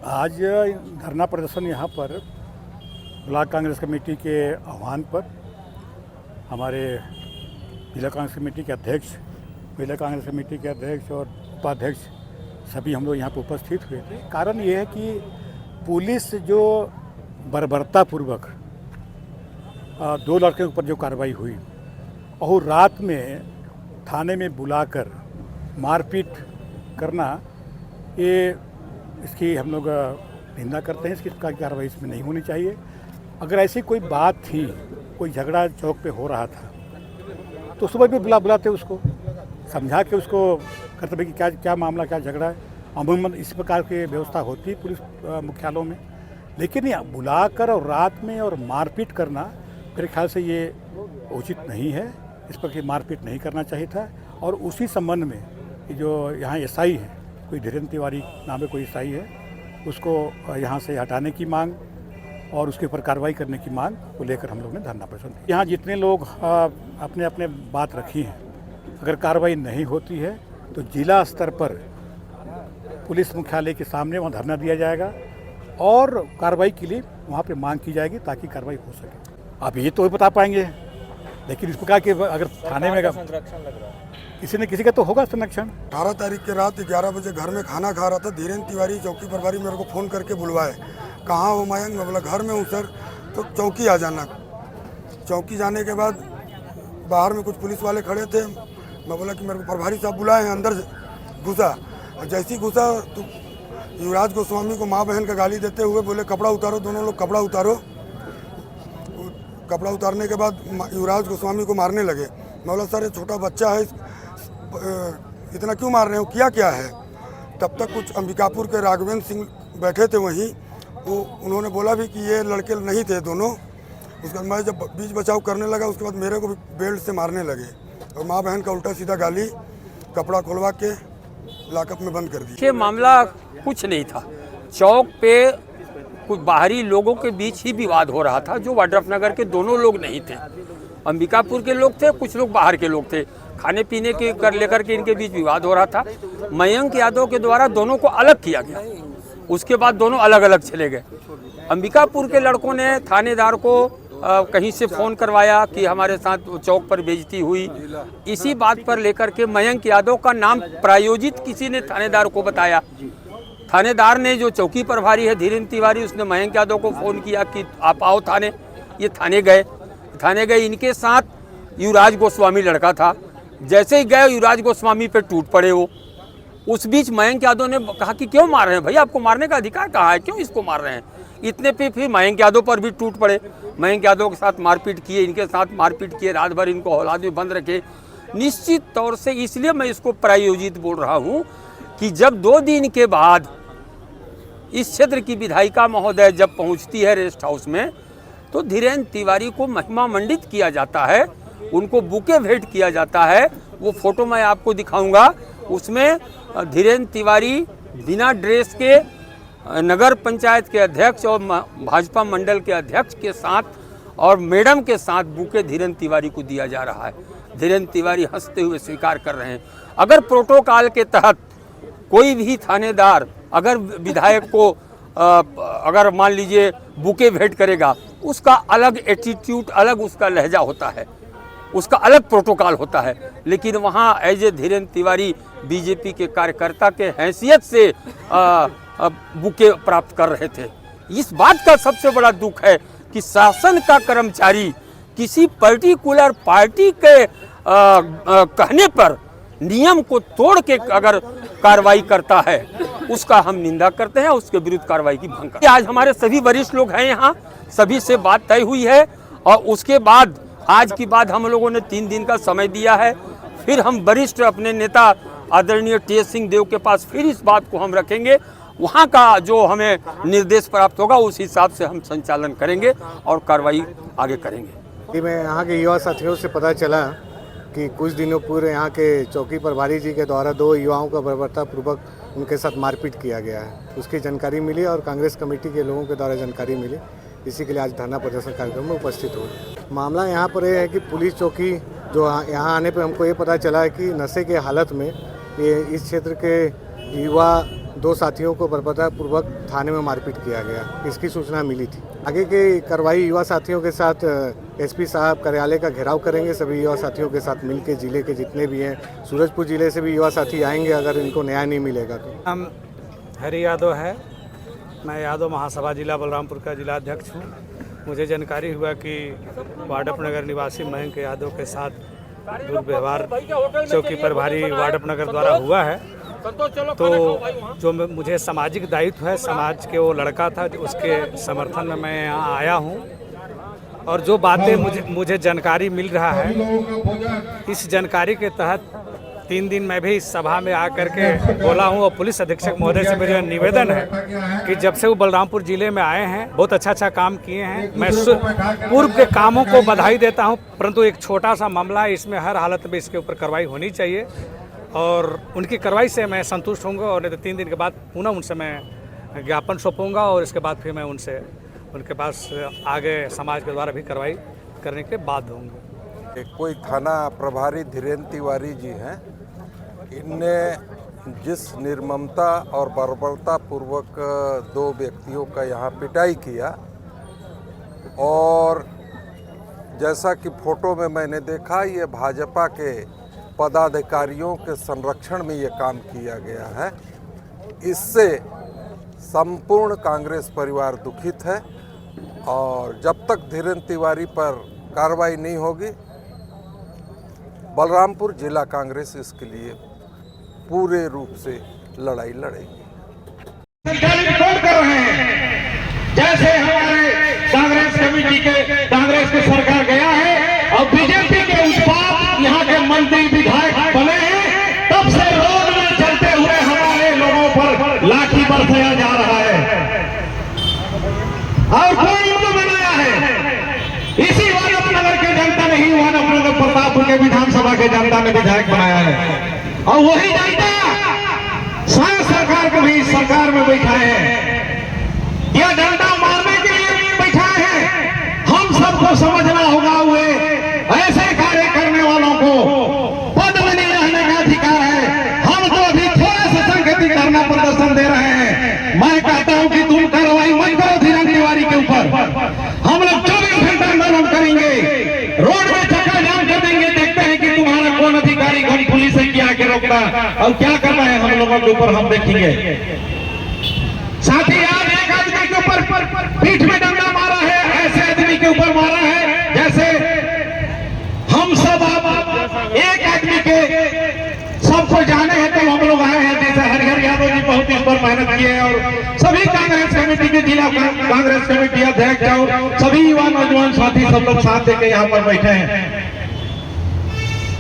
आज धरना प्रदर्शन यहाँ पर ब्लॉक कांग्रेस कमेटी के आह्वान पर हमारे जिला कांग्रेस कमेटी के अध्यक्ष, महिला कांग्रेस कमेटी के अध्यक्ष और उपाध्यक्ष सभी हम लोग यहाँ पर उपस्थित हुए थे। कारण ये है कि पुलिस जो बर्बरतापूर्वक दो लड़के के ऊपर जो कार्रवाई हुई और रात में थाने में बुलाकर मारपीट करना, ये इसकी हम लोग निंदा करते हैं। इसकी कार्रवाई इसमें नहीं होनी चाहिए। अगर ऐसी कोई बात थी, कोई झगड़ा चौक पे हो रहा था तो सुबह भी बुलाते उसको, समझा के उसको करते भाई कि क्या मामला, क्या झगड़ा है। अमूमन इस प्रकार की व्यवस्था होती है पुलिस मुख्यालयों में, लेकिन ये बुलाकर और रात में और मारपीट करना मेरे ख्याल से ये उचित नहीं है। इस पर कि मारपीट नहीं करना चाहिए था। और उसी संबंध में जो यहाँ एसआई है, कोई धीरेन्द्र तिवारी नाम है, कोई एसआई है, उसको यहाँ से हटाने की मांग और उसके ऊपर कार्रवाई करने की मांग को लेकर हम लोग ने धरना प्रदर्शन किया। यहाँ जितने लोग अपने अपने बात रखी हैं, अगर कार्रवाई नहीं होती है तो जिला स्तर पर पुलिस मुख्यालय के सामने वहाँ धरना दिया जाएगा और कार्रवाई के लिए वहाँ पे मांग की जाएगी ताकि कार्रवाई हो सके। अब ये तो बता पाएंगे, लेकिन इसको कहा कि अगर थाने में संरक्षण लग रहा है, किसी न किसी का तो होगा संरक्षण। 18 तारीख के रात 11 बजे घर में खाना खा रहा था। धीरेन्द्र तिवारी चौकी प्रभारी मेरे को फ़ोन करके बुलवाए, कहाँ हो मयंक? मैं बोला घर में हूँ सर। तो चौकी आ जाना। चौकी जाने के बाद बाहर में कुछ पुलिस वाले खड़े थे। मैं बोला कि मेरे को प्रभारी साहब बुलाए हैं। अंदर घुसा, जैसे ही घुसा तो युवराज गोस्वामी को माँ बहन का गाली देते हुए बोले कपड़ा उतारो, दोनों लोग कपड़ा उतारो। कपड़ा उतारने के बाद युवराज गोस्वामी को मारने लगे। मैं बोला सर ये छोटा बच्चा है, इतना क्यों मार रहे हो, किया क्या है? तब तक कुछ अंबिकापुर के राघवेंद्र सिंह बैठे थे वहीं, वो उन्होंने बोला भी कि ये लड़के नहीं थे दोनों। उसके बाद मैं जब बीच बचाव करने लगा, उसके बाद मेरे को भी बेल्ट से मारने लगे और माँ बहन का उल्टा सीधा गाली, कपड़ा खुलवा के लाकअप में बंद कर दिया। ये मामला कुछ नहीं था। चौक पे कुछ बाहरी लोगों के बीच ही विवाद हो रहा था, जो वाड्रफ नगर के दोनों लोग नहीं थे। अंबिकापुर के लोग थे, कुछ लोग बाहर के लोग थे। खाने पीने के लेकर के इनके बीच विवाद हो रहा था। मयंक यादव के द्वारा दोनों को अलग किया गया, उसके बाद दोनों अलग अलग चले गए। अंबिकापुर के लड़कों ने थानेदार को कहीं से फ़ोन करवाया कि हमारे साथ चौक पर बेइज्जती हुई। इसी बात पर लेकर के मयंक यादव का नाम प्रायोजित किसी ने थानेदार को बताया। थानेदार ने, जो चौकी प्रभारी है धीरेन्द्र तिवारी, उसने मयंक यादव को फ़ोन किया कि आप आओ थाने। ये थाने गए। इनके साथ युवराज गोस्वामी लड़का था। जैसे ही गए युवराज गोस्वामी पे टूट पड़े वो। उस बीच मयंक यादव ने कहा कि क्यों मार रहे हैं भाई, आपको मारने का अधिकार कहाँ है, क्यों इसको मार रहे हैं? इतने पे फिर मयंक यादव पर भी टूट पड़े। मयंक यादव के साथ मारपीट किए, इनके साथ मारपीट किए, रात भर इनको औलाद में बंद रखे। निश्चित तौर से इसलिए मैं इसको प्रायोजित बोल रहा हूँ कि जब 2 दिन के बाद इस क्षेत्र की विधायिका महोदय जब पहुँचती है रेस्ट हाउस में, तो धीरेन्द्र तिवारी को महिमा मंडित किया जाता है, उनको बुके भेंट किया जाता है। वो फोटो मैं आपको दिखाऊंगा। उसमें धीरेन्द्र तिवारी बिना ड्रेस के नगर पंचायत के अध्यक्ष और भाजपा मंडल के अध्यक्ष के साथ और मैडम के साथ बुके धीरेन्द्र तिवारी को दिया जा रहा है। धीरेन्द्र तिवारी हंसते हुए स्वीकार कर रहे हैं। अगर प्रोटोकॉल के तहत कोई भी थानेदार अगर विधायक को अगर मान लीजिए बुके भेंट करेगा, उसका अलग एटीट्यूड, अलग उसका लहजा होता है, उसका अलग प्रोटोकॉल होता है। लेकिन वहाँ as a Dhirendra Tiwari BJP के कार्यकर्ता के हैसियत से बुके प्राप्त कर रहे थे। इस बात का सबसे बड़ा दुख है कि शासन का कर्मचारी किसी पर्टिकुलर पार्टी के कहने पर नियम को तोड़ के अगर कार्रवाई करता है, उसका हम निंदा करते हैं, उसके विरुद्ध कार्रवाई की मांग करते हैं। आज हमारे सभी वरिष्ठ लोग हैं यहाँ, सभी से बात तय हुई है और उसके बाद आज की बात हम लोगों ने 3 दिन का समय दिया है। फिर हम वरिष्ठ अपने नेता आदरणीय टी.एस. सिंहदेव के पास फिर इस बात को हम रखेंगे। वहाँ का जो हमें निर्देश प्राप्त होगा उस हिसाब से हम संचालन करेंगे और कार्रवाई आगे करेंगे। मैं यहाँ के युवा साथियों से पता चला कि कुछ दिनों पूर्व यहाँ के चौकी प्रभारी जी के द्वारा 2 युवाओं का बर्बरतापूर्वक उनके साथ मारपीट किया गया है। उसकी जानकारी मिली और कांग्रेस कमेटी के लोगों के द्वारा जानकारी मिली। इसी के लिए आज धरना प्रदर्शन कार्यक्रम में उपस्थित हुए। मामला यहाँ पर यह है कि पुलिस चौकी जो यहाँ आने पर हमको ये पता चला है कि नशे के हालत में ये इस क्षेत्र के युवा 2 साथियों को बर्बरतापूर्वक थाने में मारपीट किया गया, इसकी सूचना मिली थी। आगे की कार्रवाई युवा साथियों के साथ एसपी साहब कार्यालय का घेराव करेंगे। सभी युवा साथियों के साथ मिलकर जिले के जितने भी हैं, सूरजपुर जिले से भी युवा साथी आएंगे अगर इनको न्याय नहीं मिलेगा तो। नाम हरि यादव है, मैं यादव महासभा जिला बलरामपुर का जिला अध्यक्ष हूँ। मुझे जानकारी हुआ कि वाडपनगर निवासी मयंक यादव के साथ दुर्व्यवहार चौकी प्रभारी वाडपनगर द्वारा हुआ है। तो जो मुझे सामाजिक दायित्व है, समाज के वो लड़का था उसके समर्थन में मैं यहाँ आया हूँ और जो बातें मुझे जानकारी मिल रहा है, इस जानकारी के तहत 3 दिन मैं भी इस सभा में आकर के बोला हूँ और पुलिस अधीक्षक महोदय से मेरा निवेदन है कि जब से वो बलरामपुर जिले में आए हैं बहुत अच्छा काम किए हैं। मैं पूर्व के कामों को बधाई देता हूँ, परंतु एक छोटा सा मामला है, इसमें हर हालत में इसके ऊपर कार्रवाई होनी चाहिए और उनकी कार्रवाई से मैं संतुष्ट होऊंगा और नहीं तो 3 दिन के बाद पुनः उनसे मैं ज्ञापन सौंपूंगा और इसके बाद फिर मैं उनके पास आगे समाज के द्वारा भी कार्रवाई करने के बाध्य होंगे। कोई थाना प्रभारी धीरेन्द्र तिवारी जी हैं, इनने जिस निर्ममता और बर्बरता पूर्वक 2 व्यक्तियों का यहाँ पिटाई किया और जैसा कि फोटो में मैंने देखा, ये भाजपा के पदाधिकारियों के संरक्षण में ये काम किया गया है। इससे संपूर्ण कांग्रेस परिवार दुखित है और जब तक धीरेन्द्र तिवारी पर कार्रवाई नहीं होगी, बलरामपुर जिला कांग्रेस इसके लिए पूरे रूप से लड़ाई लड़ेगी। रिपोर्ट कर रहे हैं जैसे हमारे कांग्रेस की सरकार गया है और बीजेपी के उत्पाद यहाँ के मंत्री विधायक बने हैं, तब से रोड में चलते हुए हमारे लोगों पर लाठी बरसाया जा रहा है और कोई उनको बनाया है। इसी वाडपनगर के जनता ने ही वाडपनगर प्रतापपुर के विधानसभा के जनता ने विधायक बनाया है और वही जनता स्वयं सरकार को भी सरकार में बैठाए हैं। यह जनता मारने के लिए बैठाए हैं। हम सबको समझना होगा, वे ऐसे कार्य करने वालों को पद में नहीं रहने का अधिकार है। हम तो अभी थोड़ा सा संगति करना प्रदर्शन दे रहे हैं। मैं कहता हूं कि तुम कार्रवाई मत करो धीरेन्द्र तिवारी के ऊपर, हम लोग 24 घंटे आंदोलन करेंगे, रोड में चक्का जाम कर देंगे, देखते हैं कि तुम्हारा कौन अधिकारी कौन पुलिस है क्या के रोकता और क्या करना है हम लोगों के ऊपर हम देखेंगे। साथ ही आज एक आदमी के ऊपर पीठ में डंडा मारा है, ऐसे आदमी के ऊपर मारा है जैसे हम सब आप एक आदमी के सबको जाने हैं तो हम लोग आए हैं। जैसे हरिहर यादव जी बहुत इस पर मेहनत किए हैं और सभी कांग्रेस कमेटी के जिला कांग्रेस कमेटी अध्यक्ष और सभी युवा नौजवान साथी सब लोग साथ देकर यहाँ पर बैठे हैं।